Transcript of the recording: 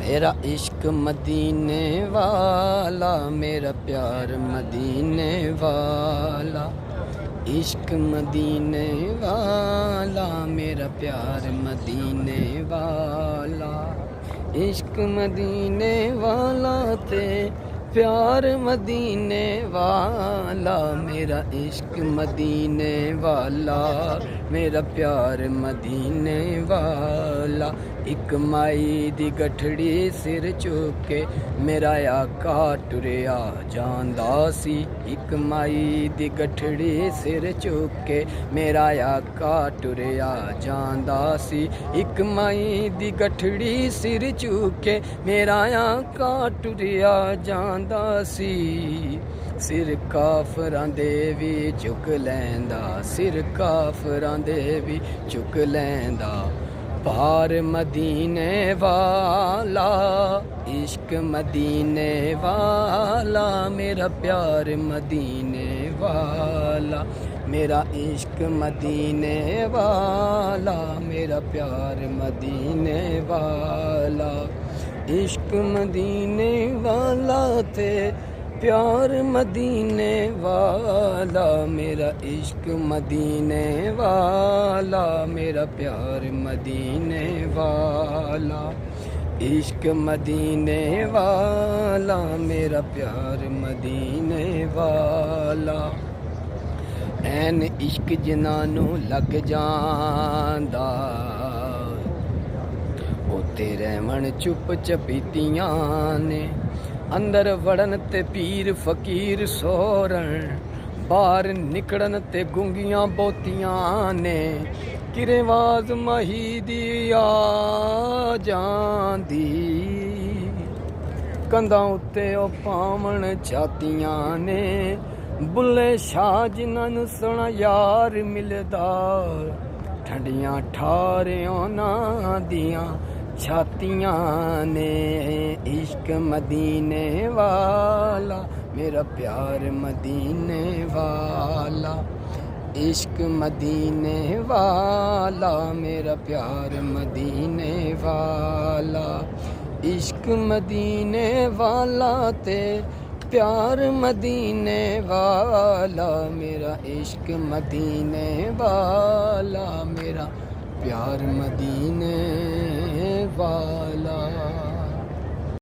मेरा इश्क मदीने वाला, मेरा प्यार मदीने वाला। इश्क मदीने वाला, मेरा प्यार मदीने वाला। इश्क मदीने वाला ते प्यार मदीने वाला। मेरा इश्क मदीने वाला, मेरा प्यार मदीने वाला। एक माई दी गठड़ी सिर चुके मेरा आका टुरिया जांदा सी। एक माई दी गठड़ी सिर चुके मेरा आका टुरिया जांदा सी। एक माई दी गठड़ी सिर चुके मेरा आका टुरिया जांदा सी। सिर काफरां दे भी चुक लैंदा, सिर काफरां दे भी चुक लैंदा। पार मदीने वाला, इश्क मदीने वाला। मेरा प्यार मदीने वाला, मेरा इश्क मदीने वाला। मेरा प्यार मदीने वाला। इश्क मदीने वाला थे प्यार मदीने वाला। मेरा इश्क मदीने वाला, मेरा प्यार मदीने वाला। इश्क मदीने वाला, मेरा प्यार मदीने वाला। ऐन इश्क जिन्हां लग जांदा, उत्ते रहमन चुप चपीतियां ने। अंदर वड़न ते पीर फकीर सोरन, बाहर निकड़न ते गुंगियां बोतियां ने। किरे वाज माही दी आ जांदी, कंधां उत्ते ओ पावण छातियां ने। बुल्ले शाह जिन्हां सोना यार मिलदा, ठंडियां ठारियां उन्हां दियां छातियां ने। इश्क मदीने वाला, मेरा प्यार मदीने वाला। इश्क मदीने वाला, मेरा प्यार मदीने वाला। इश्क मदीने वाला ते प्यार मदीने वाला। मेरा इश्क मदीने वाला, मेरा प्यार मदीने वाला।